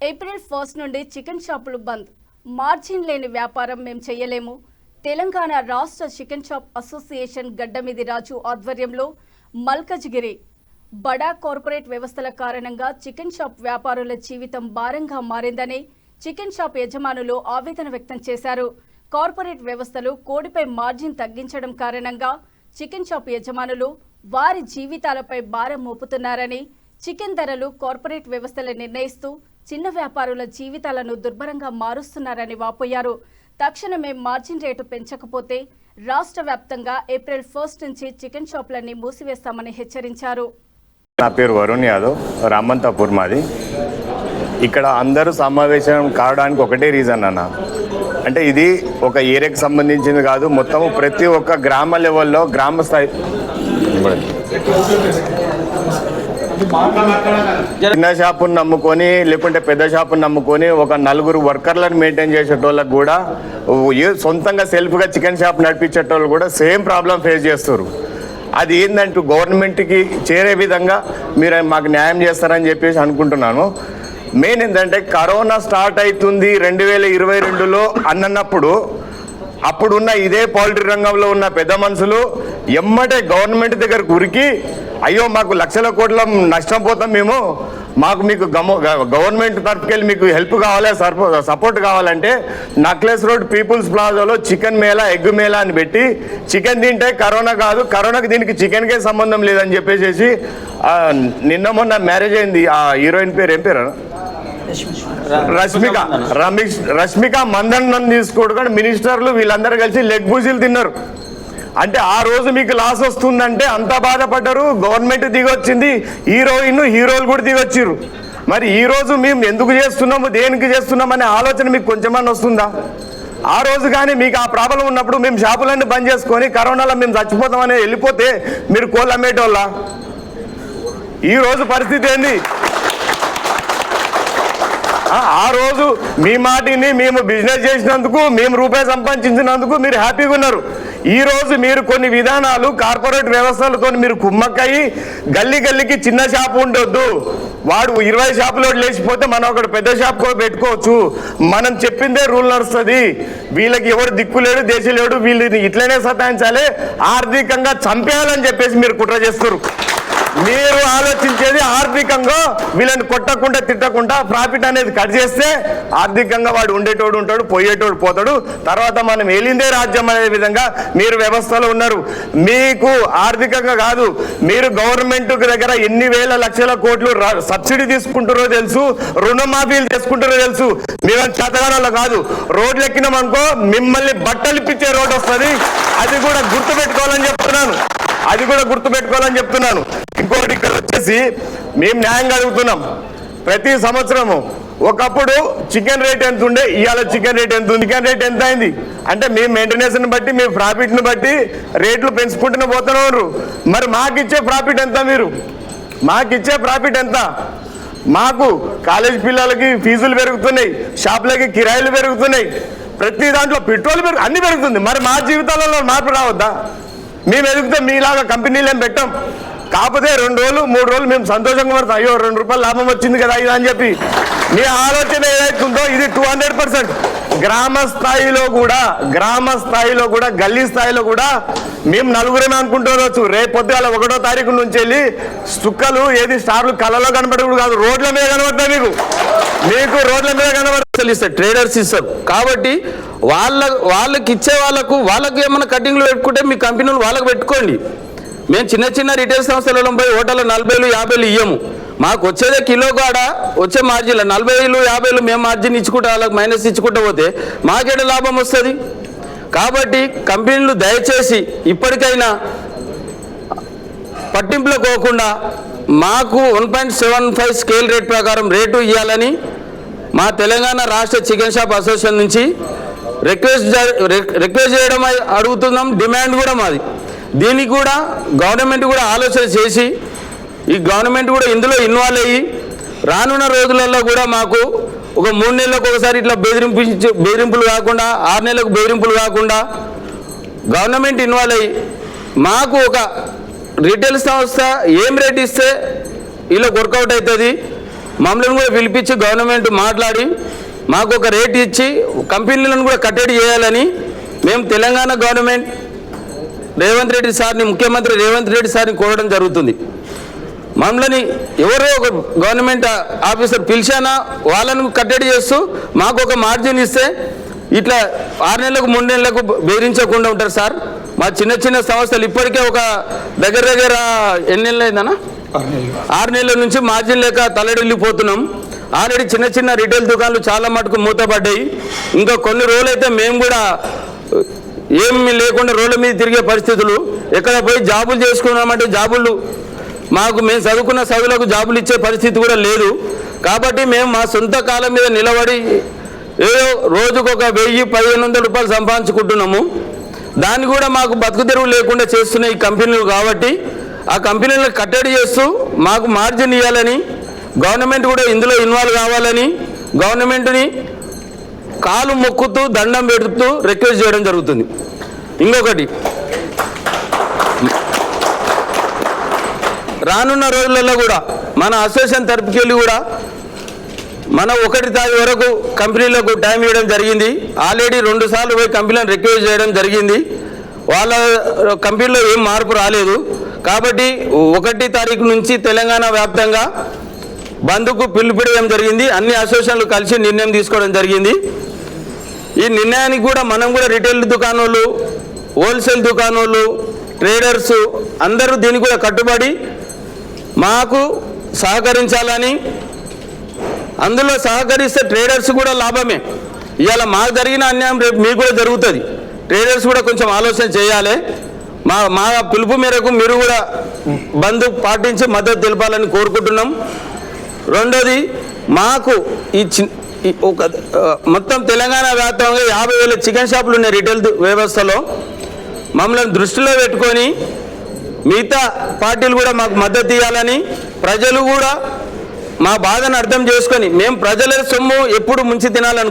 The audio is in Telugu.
ఏప్రిల్ 1 నుండి చికెన్ షాపులు బంద్. మార్జిన్ లేని వ్యాపారం మేము చేయలేము. తెలంగాణ రాష్ట్ర చికెన్ షాప్ అసోసియేషన్ గడ్డమిది రాజు ఆధ్వర్యంలో మల్కజ్గిరి బడా కార్పొరేట్ వ్యవస్థల కారణంగా చికెన్ షాప్ వ్యాపారుల జీవితం భారంగా మారిందని చికెన్ షాప్ యజమానులు ఆవేదన వ్యక్తం చేశారు. కార్పొరేట్ వ్యవస్థలు కోడిపై మార్జిన్ తగ్గించడం కారణంగా చికెన్ షాప్ యజమానులు వారి జీవితాలపై భారం మోపుతున్నారని, చికెన్ ధరలు కార్పొరేట్ వ్యవస్థలు నిర్ణయిస్తూ చిన్న వ్యాపారుల జీవితాలను దుర్భరంగా మారుస్తున్నారని వాపోయారు. తక్షణమే మార్జిన్ రేటు పెంచకపోతే రాష్ట్ర వ్యాప్తంగా ఏప్రిల్ 1 నుంచి చికెన్ షాపులన్నీ మూసివేస్తామని హెచ్చరించారు. నా పేరు వరుణ్ యాదవ్, రామంతాపూర్ మాది. ఇక్కడ అందరూ సమావేశం కావడానికి ఒకటే రీజన్ అన్న, అంటే ఇది ఒక ఏరియాకి సంబంధించింది కాదు, మొత్తం ప్రతి ఒక్క గ్రామ లెవెల్లో గ్రామ స్థాయి చిన్న షాపును నమ్ముకొని లేకుంటే పెద్ద షాపును నమ్ముకొని ఒక నలుగురు వర్కర్లను మెయింటైన్ చేసేటోళ్ళకి కూడా సొంతంగా సెల్ఫ్గా చికెన్ షాప్ నడిపించేటోళ్ళు కూడా సేమ్ ప్రాబ్లం ఫేస్ చేస్తారు. అది ఏంటంటూ గవర్నమెంట్కి చేరే విధంగా మీరు మాకు న్యాయం చేస్తారని చెప్పేసి అనుకుంటున్నాను. మెయిన్ ఏంటంటే కరోనా స్టార్ట్ అవుతుంది 2022లో అన్నప్పుడు అప్పుడున్న ఇదే పౌల్ట్రీ రంగంలో ఉన్న పెద్ద మనుషులు ఎమ్మటే గవర్నమెంట్ దగ్గరకు ఉరికి, అయ్యో మాకు లక్షల కోట్ల నష్టం పోతాం మేము, మీకు గవర్నమెంట్ తరఫుకెళ్ళి మీకు హెల్ప్ కావాలి, సపోర్ట్ కావాలంటే నక్లెస్ రోడ్ పీపుల్స్ ప్లాజాలో చికెన్ మేళా ఎగ్ మేళా అని పెట్టి చికెన్ తింటే కరోనా కాదు, కరోనాకి దీనికి చికెన్కే సంబంధం లేదని చెప్పేసి నిన్న మొన్న మ్యారేజ్ అయింది. ఆ హీరోయిన్ పేరు ఏం పేరు? రష్మిక మందన్ తీసుకోడు కానీ మినిస్టర్లు వీళ్ళందరూ కలిసి లెగ్ బూజీలు తిన్నారు. అంటే ఆ రోజు మీకు లాస్ వస్తుందంటే అంత బాధపడ్డారు. గవర్నమెంట్ దిగొచ్చింది, హీరోలు కూడా దిగొచ్చిర్రు. మరి ఈ రోజు మేము ఎందుకు చేస్తున్నాము, దేనికి చేస్తున్నామనే ఆలోచన మీకు కొంచెమన్నా వస్తుందా? ఆ రోజు కానీ మీకు ఆ ప్రాబ్లం ఉన్నప్పుడు మేము షాపులన్నీ బంద్ చేసుకొని కరోనాలో మేము చచ్చిపోతామని వెళ్ళిపోతే మీరు కోళ్ళు అమ్మేటోళ్ళ? ఈ రోజు పరిస్థితి ఏంది? ఆ రోజు మీ మాటిని మేము బిజినెస్ చేసినందుకు, మేము రూపాయి సంపాదించినందుకు మీరు హ్యాపీగా ఉన్నారు. ఈ రోజు మీరు కొన్ని విధానాలు కార్పొరేట్ వ్యవస్థలతో మీరు కుమ్మక్కయి గల్లీకి చిన్న షాపు ఉండొద్దు, వాడు 20 షాపులో లేచిపోతే మనం ఒకటి పెద్ద షాప్ కూడా పెట్టుకోవచ్చు, మనం చెప్పిందే రూల్ నడుస్తుంది, వీళ్ళకి ఎవరు దిక్కు లేడు దేశం లేడు, వీళ్ళని ఇట్లనే సతాయించాలి, ఆర్థికంగా చంపేయాలని చెప్పేసి మీరు కుట్ర చేస్తారు. మీరు ఆలోచించేది ఆర్థికంగా వీళ్ళని కొట్టకుండా తిట్టకుండా ప్రాఫిట్ అనేది కట్ చేస్తే ఆర్థికంగా వాడు ఉండేటోడు ఉంటాడు, పోయేటోడు పోతాడు. తర్వాత మనం వెళ్ళిందే రాజ్యం అనే విధంగా మీరు వ్యవస్థలో ఉన్నారు. మీకు ఆర్థికంగా కాదు, మీరు గవర్నమెంట్ దగ్గర ఎన్ని వేల లక్షల కోట్లు సబ్సిడీ తీసుకుంటారో తెలుసు, రుణమాఫీలు చేసుకుంటారో తెలుసు. మీరు చేతగానలో కాదు, రోడ్లు ఎక్కినామనుకో మిమ్మల్ని బట్టలు ఇప్పించే రోడ్డు వస్తుంది. అది కూడా గుర్తుపెట్టుకోవాలని చెప్తున్నాను. ఇంకోటి ఇక్కడ వచ్చేసి మేము న్యాయంగా అడుగుతున్నాం. ప్రతి సంవత్సరము ఒకప్పుడు చికెన్ రేట్ ఎంత ఉండే, ఇవాళ చికెన్ రేట్ ఎంత ఉంది, చికెన్ రేట్ ఎంత అయింది అంటే మేము మెయింటెనెన్స్ని బట్టి, మీ ప్రాఫిట్ని బట్టి రేట్లు పెంచుకుంటూనే పోతున్నారు. మరి మాకిచ్చే ప్రాఫిట్ ఎంత? మాకిచ్చే ప్రాఫిట్ ఎంత? మాకు కాలేజ్ పిల్లలకి ఫీజులు పెరుగుతున్నాయి, షాపులకి కిరాయిలు పెరుగుతున్నాయి, ప్రతి దాంట్లో పెట్రోల్ అన్ని పెరుగుతుంది. మరి మా జీవితాలలో మార్పు రావద్దా? మేము ఎదిగితే మీలాగా కంపెనీలు ఏం పెట్టాం, కాకపోతే 2 రోజులు 3 రోజులు మేము సంతోషంగా పడతాం, అయ్యో 2 రూపాయలు లాభం వచ్చింది కదా ఇది అని చెప్పి. మీ ఆలోచన ఏదైతుందో ఇది 200%. గ్రామ స్థాయిలో కూడా గల్లీ స్థాయిలో కూడా మేము నలుగురేమే అనుకుంటున్నావచ్చు. రేపు పొద్దుగాల 1వ తారీఖు నుంచి వెళ్ళి చుక్కలు ఏది స్టార్లు కళ్ళలో కనబడదు కాదు, రోడ్ల మీద కనబడతాయి. మీకు రోడ్ల మీద కనబడతారు, ఇస్తారు ట్రేడర్స్ ఇస్తారు. కాబట్టి వాళ్ళకి ఇచ్చే వాళ్ళకి ఏమైనా కటింగ్లు పెట్టుకుంటే మీ కంపెనీలు వాళ్ళకి పెట్టుకోండి. మేము చిన్న రిటైల్ సంస్థలలో పోయి హోటల్లో 40,000 50,000 ఇయ్యము. మాకు వచ్చేదే కిలో కాడ వచ్చే మార్జిన్లో 40,000 50,000 మేము మార్జిన్ ఇచ్చుకుంటే వాళ్ళకి మైనస్ ఇచ్చుకుంటూ పోతే మాకేడ లాభం వస్తుంది? కాబట్టి కంపెనీలు దయచేసి ఇప్పటికైనా పట్టింపులో పోకుండా మాకు 1.75 స్కేల్ రేట్ ప్రకారం రేటు ఇవ్వాలని మా తెలంగాణ రాష్ట్ర చికెన్ షాప్ అసోసియేషన్ నుంచి రిక్వెస్ట్ చేయడం అడుగుతున్నాం. డిమాండ్ కూడా మాది. దీనికి కూడా గవర్నమెంట్ కూడా ఆలోచన చేసి ఈ గవర్నమెంట్ కూడా ఇందులో ఇన్వాల్వ్ అయ్యి రానున్న రోజులలో కూడా మాకు ఒక 3 నెలలకు ఒకసారి ఇట్లా బెదిరింపులు కాకుండా, 6 నెలలకు బెదిరింపులు కాకుండా గవర్నమెంట్ ఇన్వాల్వ్ అయ్యి మాకు ఒక రిటైల్ సంస్థ ఏం రేట్ ఇస్తే ఇలా వర్కౌట్ అవుతుంది, మమ్మల్ని కూడా పిలిపించి గవర్నమెంట్ మాట్లాడి మాకు ఒక రేట్ ఇచ్చి కంపెనీలను కూడా కట్టడి చేయాలని మేము తెలంగాణ గవర్నమెంట్ రేవంత్ రెడ్డి సార్ని, ముఖ్యమంత్రి రేవంత్ రెడ్డి సార్ని కోరడం జరుగుతుంది. మమ్మల్ని ఎవరో ఒక గవర్నమెంట్ ఆఫీసర్ పిలిచానా వాళ్ళను కట్టడి చేస్తూ మాకు ఒక మార్జిన్ ఇస్తే ఇట్లా 6 నెలలకు 3 నెలలకు బెదిరించకుండా ఉంటారు సార్. మా చిన్న చిన్న సంస్థలు ఇప్పటికే ఒక దగ్గర ఎన్ని నెలలు అయిందన్నా 6 నెలల నుంచి మార్జిన్ లేక తలడిల్లిపోతున్నాం. ఆల్రెడీ చిన్న చిన్న రిటైల్ దుకాణాలు చాలా మటుకు మూతపడ్డాయి. ఇంకా కొన్ని రోజులైతే మేము కూడా ఏమి లేకుండా రోడ్ల మీద తిరిగే పరిస్థితులు, ఎక్కడ పోయి జాబులు చేసుకున్నామంటే జాబులు మేము చదువుకున్న చదువులకు జాబులు ఇచ్చే పరిస్థితి కూడా లేదు. కాబట్టి మేము మా సొంత కాలం మీద నిలబడి ఏదో రోజుకు ఒక 1000-1500 రూపాయలు సంపాదించుకుంటున్నాము. దాన్ని కూడా మాకు బతుకు తెరువు లేకుండా చేస్తున్న ఈ కంపెనీలు కాబట్టి ఆ కంపెనీలను కట్టడి చేస్తూ మాకు మార్జిన్ ఇవ్వాలని, గవర్నమెంట్ కూడా ఇందులో ఇన్వాల్వ్ కావాలని గవర్నమెంట్ని కాలు మొక్కుతూ దండం పెడుతూ రిక్వెస్ట్ చేయడం జరుగుతుంది. ఇంకొకటి, రానున్న రోజులలో కూడా మన అసోసియేషన్ తరపుకి వెళ్ళి కూడా మనం 1 తారీఖు వరకు కంపెనీలకు టైం ఇవ్వడం జరిగింది. ఆల్రెడీ 2 సార్లు పోయి కంపెనీలను రిక్వెస్ట్ చేయడం జరిగింది. వాళ్ళ కంపెనీలో ఏం మార్పు రాలేదు. కాబట్టి 1 తారీఖు నుంచి తెలంగాణ వ్యాప్తంగా బంద్కు పిలుపుడియడం జరిగింది. అన్ని అసోసియేషన్లు కలిసి నిర్ణయం తీసుకోవడం జరిగింది. ఈ నిర్ణయానికి కూడా మనం కూడా రిటైల్ దుకాణాలు, హోల్సేల్ దుకాణాలు, ట్రేడర్స్ అందరూ దీనికి కూడా కట్టుబడి మాకు సహకరించాలని, అందులో సహకరిస్తే ట్రేడర్స్ కూడా లాభమే. ఇవాళ మాకు జరిగిన అన్యాయం రేపు మీకు కూడా జరుగుతుంది. ట్రేడర్స్ కూడా కొంచెం ఆలోచన చేయాలి. మా పిలుపు మేరకు మీరు కూడా బంద్ పాటించి మద్దతు తెలపాలని కోరుకుంటున్నాం. రెండోది, మాకు మొత్తం తెలంగాణ వ్యాప్తంగా 50,000 చికెన్ షాపులు ఉన్నాయి రిటైల్ వ్యవస్థలో. మమ్మల్ని దృష్టిలో పెట్టుకొని మిగతా పార్టీలు కూడా మాకు మద్దతు ఇవ్వాలని, ప్రజలు కూడా మా బాధను అర్థం చేసుకొని, మేము ప్రజల సొమ్ము ఎప్పుడు ముంచి తినాలని